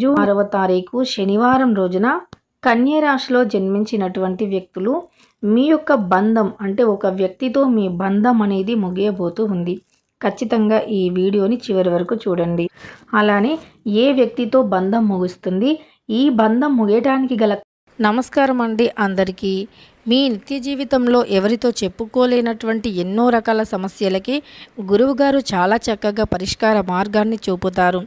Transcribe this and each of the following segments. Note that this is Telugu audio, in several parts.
జూన్ 6వ తారీఖు శనివారం రోజున కన్య రాశిలో జన్మించినటువంటి వ్యక్తులు మీ యొక్క బంధం అంటే ఒక వ్యక్తితో మీ బంధం అనేది ముగియబోతూ ఉంది. ఖచ్చితంగా ఈ వీడియోని చివరి వరకు చూడండి. అలానే ఏ వ్యక్తితో బంధం ముగుస్తుంది, ఈ బంధం ముగియడానికి గల నమస్కారం అండి అందరికీ. మీ నిత్య జీవితంలో ఎవరితో చెప్పుకోలేనటువంటి ఎన్నో రకాల సమస్యలకి గురువుగారు చాలా చక్కగా పరిష్కార మార్గాన్ని చూపుతారు.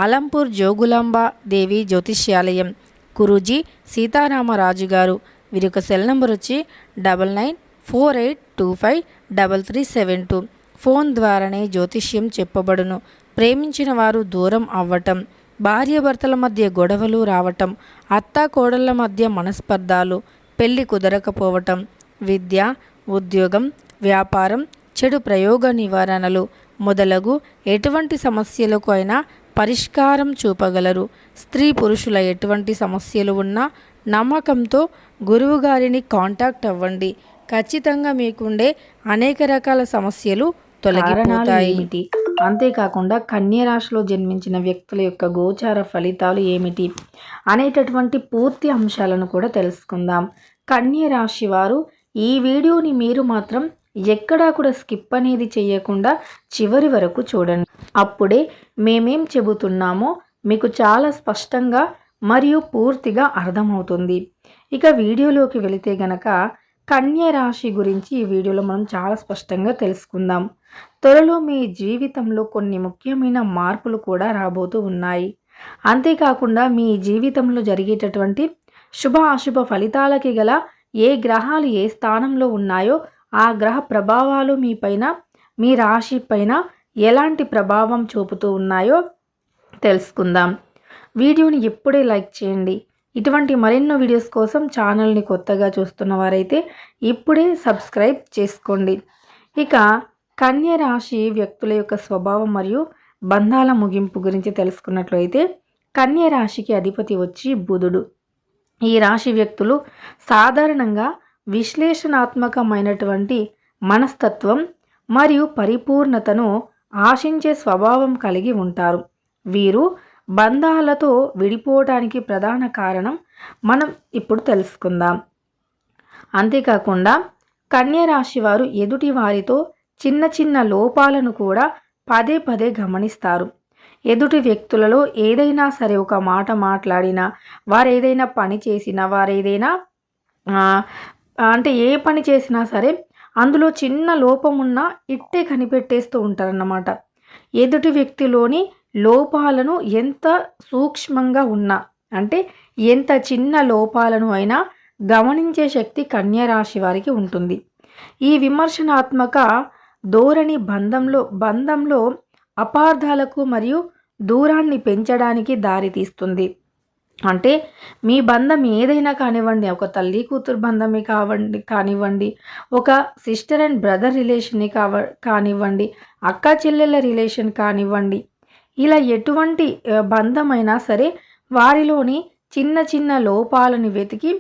అలంపూర్ జోగులాంబ దేవి జ్యోతిష్యాలయం గురూజీ సీతారామరాజు గారు. వీరి యొక్క సెల్ నెంబర్ వచ్చి 9948253372. ఫోన్ ద్వారానే జ్యోతిష్యం చెప్పబడును. ప్రేమించిన వారు దూరం అవ్వటం, భార్యాభర్తల మధ్య గొడవలు రావటం, అత్తా కోడళ్ళ మధ్య మనస్పర్ధాలు, పెళ్లి కుదరకపోవటం, విద్య, ఉద్యోగం, వ్యాపారం, చెడు ప్రయోగ నివారణలు మొదలగు ఎటువంటి సమస్యలకు అయినా పరిష్కారం చూపగలరు. స్త్రీ పురుషుల ఎటువంటి సమస్యలు ఉన్నా నమ్మకంతో గురువుగారిని కాంటాక్ట్ అవ్వండి. ఖచ్చితంగా మీకుండే అనేక రకాల సమస్యలు తొలగిపోతాయి. అంతేకాకుండా కన్య రాశిలో జన్మించిన వ్యక్తుల యొక్క గోచార ఫలితాలు ఏమిటి అనేటటువంటి పూర్తి అంశాలను కూడా తెలుసుకుందాం. కన్య రాశి వారు ఈ వీడియోని మీరు మాత్రం ఎక్కడా కూడా స్కిప్ అనేది చేయకుండా చివరి వరకు చూడండి. అప్పుడే మేమేం చెబుతున్నామో మీకు చాలా స్పష్టంగా మరియు పూర్తిగా అర్థమవుతుంది. ఇక వీడియోలోకి వెళితే గనక కన్య రాశి గురించి ఈ వీడియోలో మనం చాలా స్పష్టంగా తెలుసుకుందాం. త్వరలో మీ జీవితంలో కొన్ని ముఖ్యమైన మార్పులు కూడా రాబోతూ ఉన్నాయి. అంతేకాకుండా మీ జీవితంలో జరిగేటటువంటి శుభ అశుభ ఫలితాలకి గల ఏ గ్రహాలు ఏ స్థానంలో ఉన్నాయో ఆ గ్రహ ప్రభావాలు మీపైన, మీ రాశి పైన ఎలాంటి ప్రభావం చూపుతూ ఉన్నాయో తెలుసుకుందాం. వీడియోని ఎప్పుడే లైక్ చేయండి. ఇటువంటి మరెన్నో వీడియోస్ కోసం ఛానల్ని కొత్తగా చూస్తున్న వారైతే ఇప్పుడే సబ్స్క్రైబ్ చేసుకోండి. ఇక కన్య రాశి వ్యక్తుల యొక్క స్వభావం మరియు బంధాల ముగింపు గురించి తెలుసుకున్నట్లయితే కన్య రాశికి అధిపతి వచ్చి బుధుడు. ఈ రాశి వ్యక్తులు సాధారణంగా విశ్లేషణాత్మకమైనటువంటి మనస్తత్వం మరియు పరిపూర్ణతను ఆశించే స్వభావం కలిగి ఉంటారు. వీరు బంధాలతో విడిపోవడానికి ప్రధాన కారణం మనం ఇప్పుడు తెలుసుకుందాం. అంతేకాకుండా కన్య రాశి వారు ఎదుటి వారితో చిన్న చిన్న లోపాలను కూడా పదే పదే గమనిస్తారు. ఎదుటి వ్యక్తులలో ఏదైనా సరే ఒక మాట మాట్లాడినా, వారు ఏదైనా పని చేసినా, వారు ఏదైనా అంటే ఏ పని చేసినా సరే అందులో చిన్న లోపం ఉన్నా ఇట్టే కనిపెట్టేస్తూ ఉంటారన్నమాట. ఎదుటి వ్యక్తిలోని లోపాలను ఎంత సూక్ష్మంగా ఉన్నా అంటే ఎంత చిన్న లోపాలను అయినా గమనించే శక్తి కన్య రాశి వారికి ఉంటుంది. ఈ విమర్శనాత్మక ధోరణి బంధంలో అపార్థాలకు మరియు దూరాన్ని పెంచడానికి దారితీస్తుంది. అంటే మీ బంధం ఏదైనా కానివ్వండి, ఒక తల్లి కూతురు బంధమే కానివ్వండి, ఒక సిస్టర్ అండ్ బ్రదర్ రిలేషన్ని కానివ్వండి, అక్క చెల్లెళ్ళ రిలేషన్ కానివ్వండి, ఇలా ఎటువంటి బంధమైనా సరే వారిలోని చిన్న చిన్న లోపాలను వెతికి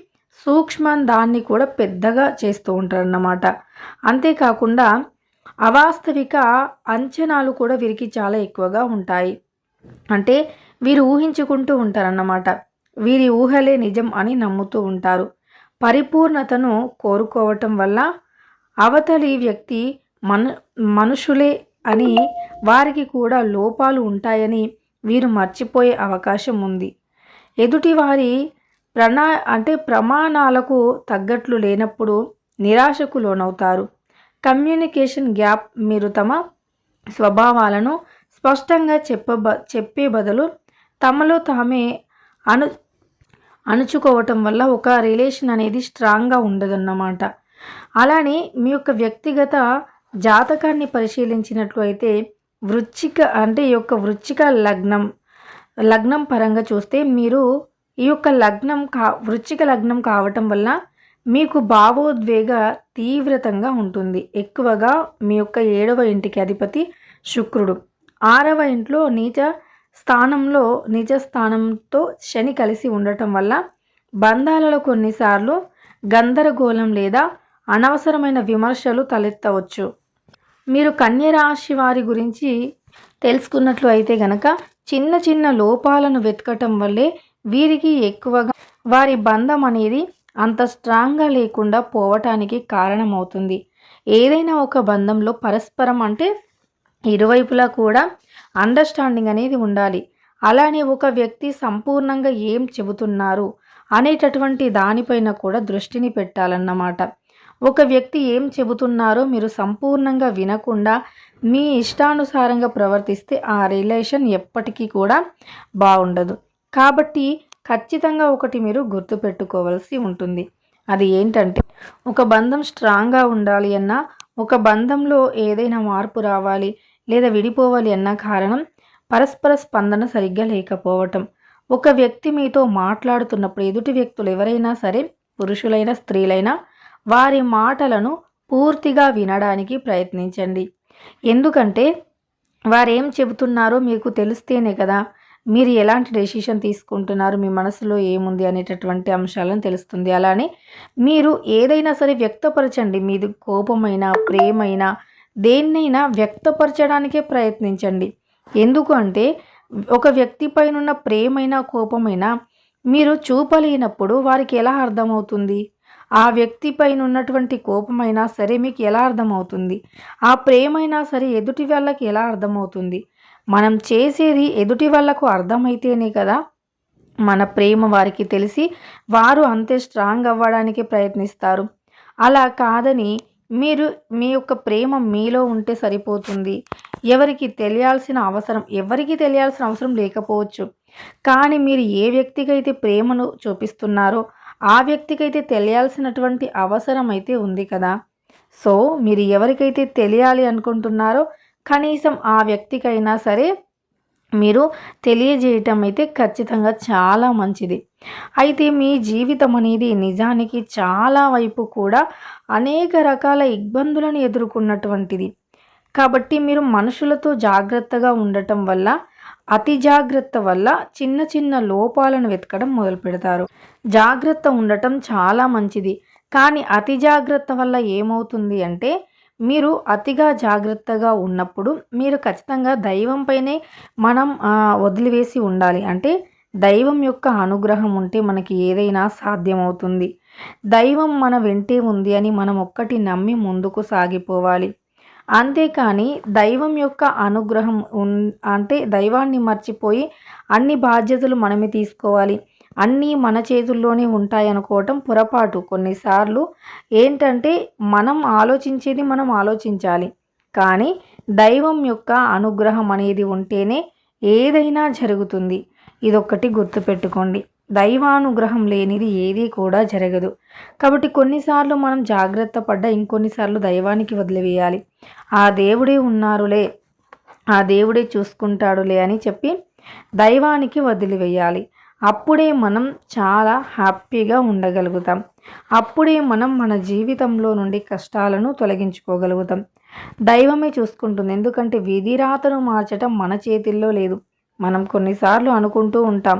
సూక్ష్మం దాన్ని కూడా పెద్దగా చేస్తూ ఉంటారన్నమాట. అంతేకాకుండా అవాస్తవిక అంచనాలు కూడా వీరికి చాలా ఎక్కువగా ఉంటాయి. అంటే వీరు ఊహించుకుంటూ ఉంటారన్నమాట. వీరి ఊహలే నిజం అని నమ్ముతూ ఉంటారు. పరిపూర్ణతను కోరుకోవటం వల్ల అవతలి వ్యక్తి మనుషులే అని, వారికి కూడా లోపాలు ఉంటాయని వీరు మర్చిపోయే అవకాశం ఉంది. ఎదుటి వారి ప్రమాణాలకు తగ్గట్లు లేనప్పుడు నిరాశకు లోనవుతారు. కమ్యూనికేషన్ గ్యాప్, మీరు తమ స్వభావాలను స్పష్టంగా చెప్పే బదులు తమలో తామే అణుచుకోవటం వల్ల ఒక రిలేషన్ అనేది స్ట్రాంగ్గా ఉండదన్నమాట. అలానే మీ యొక్క వ్యక్తిగత జాతకాన్ని పరిశీలించినట్లు అయితే వృశ్చిక లగ్నం పరంగా చూస్తే మీరు ఈ యొక్క వృశ్చిక లగ్నం కావటం వల్ల మీకు భావోద్వేగ తీవ్రతంగా ఉంటుంది. ఎక్కువగా మీ యొక్క 7వ ఇంటికి అధిపతి శుక్రుడు, 6వ ఇంట్లో నీచ స్థానంతో శని కలిసి ఉండటం వల్ల బంధాలలో కొన్నిసార్లు గందరగోళం లేదా అనవసరమైన విమర్శలు తలెత్తవచ్చు. మీరు కన్య రాశి వారి గురించి తెలుసుకున్నట్లు అయితే గనక చిన్న చిన్న లోపాలను వెతకటం వల్లే వీరికి ఎక్కువగా వారి బంధం అనేది అంత స్ట్రాంగ్గా లేకుండా పోవటానికి కారణమవుతుంది. ఏదైనా ఒక బంధంలో పరస్పరం అంటే ఇరువైపులా కూడా అండర్స్టాండింగ్ అనేది ఉండాలి. అలానే ఒక వ్యక్తి సంపూర్ణంగా ఏం చెబుతున్నారు అనేటటువంటి దానిపైన కూడా దృష్టిని పెట్టాలన్నమాట. ఒక వ్యక్తి ఏం చెబుతున్నారో మీరు సంపూర్ణంగా వినకుండా మీ ఇష్టానుసారంగా ప్రవర్తిస్తే ఆ రిలేషన్ ఎప్పటికీ కూడా బాగుండదు. కాబట్టి ఖచ్చితంగా ఒకటి మీరు గుర్తుపెట్టుకోవాల్సి ఉంటుంది. అది ఏంటంటే ఒక బంధం స్ట్రాంగ్గా ఉండాలి అన్నా, ఒక బంధంలో ఏదైనా మార్పు రావాలి లేదా విడిపోవాలి అన్న కారణం పరస్పర స్పందన సరిగ్గా లేకపోవటం. ఒక వ్యక్తి మీతో మాట్లాడుతున్నప్పుడు ఎదుటి వ్యక్తులు ఎవరైనా సరే, పురుషులైనా స్త్రీలైనా, వారి మాటలను పూర్తిగా వినడానికి ప్రయత్నించండి. ఎందుకంటే వారేం చెబుతున్నారో మీకు తెలిస్తేనే కదా మీరు ఎలాంటి డెసిషన్ తీసుకుంటున్నారు, మీ మనసులో ఏముంది అనేటటువంటి అంశాలను తెలుస్తుంది. అలానే మీరు ఏదైనా సరే వ్యక్తపరచండి. మీది కోపమైనా ప్రేమైనా దేన్నైనా వ్యక్తపరచడానికే ప్రయత్నించండి. ఎందుకు అంటే ఒక వ్యక్తి పైన ప్రేమైనా కోపమైనా మీరు చూపలేనప్పుడు వారికి ఎలా అర్థమవుతుంది? ఆ వ్యక్తి పైన ఉన్నటువంటి కోపమైనా సరే మీకు ఎలా అర్థమవుతుంది? ఆ ప్రేమైనా సరే ఎదుటి వాళ్ళకి ఎలా అర్థమవుతుంది? మనం చేసేది ఎదుటి వాళ్ళకు అర్థమైతేనే కదా మన ప్రేమ వారికి తెలిసి వారు అంతే స్ట్రాంగ్ అవ్వడానికి ప్రయత్నిస్తారు. అలా కాదని మీరు మీ యొక్క ప్రేమ మీలో ఉంటే సరిపోతుంది. ఎవరికి తెలియాల్సిన అవసరం లేకపోవచ్చు. కానీ మీరు ఏ వ్యక్తికైతే ప్రేమను చూపిస్తున్నారో ఆ వ్యక్తికైతే తెలియాల్సినటువంటి అవసరం అయితే ఉంది కదా. సో మీరు ఎవరికైతే తెలియాలి అనుకుంటున్నారో కనీసం ఆ వ్యక్తికైనా సరే మీరు తెలియజేయటం అయితే ఖచ్చితంగా చాలా మంచిది. అయితే మీ జీవితం అనేది నిజానికి చాలా వైపు కూడా అనేక రకాల ఇబ్బందులను ఎదుర్కొన్నటువంటిది. కాబట్టి మీరు మనుషులతో జాగ్రత్తగా ఉండటం వల్ల, అతి జాగ్రత్త వల్ల చిన్న చిన్న లోపాలను వెతకడం మొదలు పెడతారు. జాగ్రత్త ఉండటం చాలా మంచిది. కానీ అతి జాగ్రత్త వల్ల ఏమవుతుంది అంటే మీరు అతిగా జాగ్రత్తగా ఉన్నప్పుడు మీరు ఖచ్చితంగా దైవంపైనే మనం వదిలివేసి ఉండాలి. అంటే దైవం యొక్క అనుగ్రహం ఉంటే మనకి ఏదైనా సాధ్యమవుతుంది. దైవం మన వెంటే ఉంది అని మనం ఒక్కటి నమ్మి ముందుకు సాగిపోవాలి. అంతేకాని దైవం యొక్క అనుగ్రహం అంటే దైవాన్ని మర్చిపోయి అన్ని బాధ్యతలు మనమే తీసుకోవాలి, అన్నీ మన చేతుల్లోనే ఉంటాయి అనుకోవటం పొరపాటు. కొన్నిసార్లు ఏంటంటే మనం ఆలోచించేది మనం ఆలోచించాలి, కానీ దైవం యొక్క అనుగ్రహం అనేది ఉంటేనే ఏదైనా జరుగుతుంది. ఇదొక్కటి గుర్తుపెట్టుకోండి. దైవానుగ్రహం లేనిది ఏది కూడా జరగదు. కాబట్టి కొన్నిసార్లు మనం జాగ్రత్త పడ్డా ఇంకొన్నిసార్లు దైవానికి వదిలివేయాలి. ఆ దేవుడే ఉన్నారులే, ఆ దేవుడే చూసుకుంటాడులే అని చెప్పి దైవానికి వదిలివేయాలి. అప్పుడే మనం చాలా హ్యాపీగా ఉండగలుగుతాం. అప్పుడే మనం మన జీవితంలో నుండి కష్టాలను తొలగించుకోగలుగుతాం. దైవమే చూసుకుంటుంది. ఎందుకంటే విధిరాతను మార్చటం మన చేతిల్లో లేదు. మనం కొన్నిసార్లు అనుకుంటూ ఉంటాం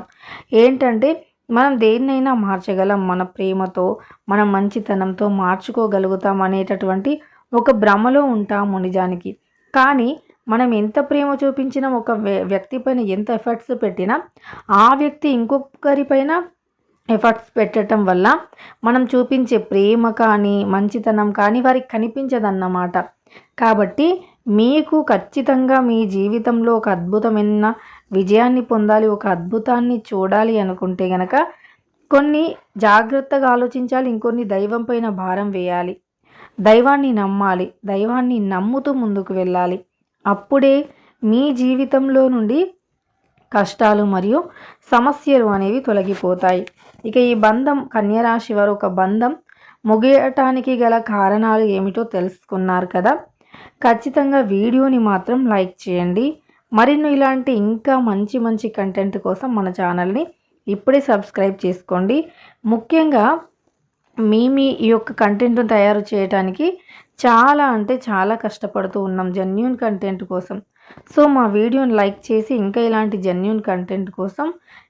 ఏంటంటే మనం దేన్నైనా మార్చగలం, మన ప్రేమతో మన మంచితనంతో మార్చుకోగలుగుతాం అనేటటువంటి ఒక భ్రమలో ఉంటాము నిజానికి. కానీ మనం ఎంత ప్రేమ చూపించినా, ఒక వ్యక్తి పైన ఎంత ఎఫర్ట్స్ పెట్టినా ఆ వ్యక్తి ఇంకొకరిపైన ఎఫర్ట్స్ పెట్టడం వల్ల మనం చూపించే ప్రేమ కానీ మంచితనం కానీ వారికి కనిపించదన్నమాట. కాబట్టి మీకు ఖచ్చితంగా మీ జీవితంలో ఒక అద్భుతమైన విజయాన్ని పొందాలి, ఒక అద్భుతాన్ని చూడాలి అనుకుంటే గనక కొన్ని జాగ్రత్తగా ఆలోచించాలి, ఇంకొన్ని దైవం పైన భారం వేయాలి, దైవాన్ని నమ్మాలి, దైవాన్ని నమ్ముతూ ముందుకు వెళ్ళాలి. అప్పుడే మీ జీవితంలో నుండి కష్టాలు మరియు సమస్యలు అనేవి తొలగిపోతాయి. ఇక ఈ బంధం, కన్యరాశి వారు ఒక బంధం ముగియటానికి గల కారణాలు ఏమిటో తెలుసుకున్నారు కదా. ఖచ్చితంగా వీడియోని మాత్రం లైక్ చేయండి. మరిన్ని ఇలాంటి ఇంకా మంచి మంచి కంటెంట్ కోసం మన ఛానల్ని ఇప్పుడే సబ్స్క్రైబ్ చేసుకోండి. ముఖ్యంగా మీ ఈ యొక్క కంటెంట్ను తయారు చేయడానికి చాలా అంటే చాలా కష్టపడుతూ ఉన్నాం జెన్యూన్ కంటెంట్ కోసం. సో మా వీడియోని లైక్ చేసి ఇంకా ఇలాంటి జెన్యూన్ కంటెంట్ కోసం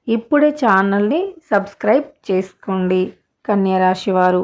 ఇప్పుడే ఛానల్ని సబ్స్క్రైబ్ చేసుకోండి కన్యరాశి వారు.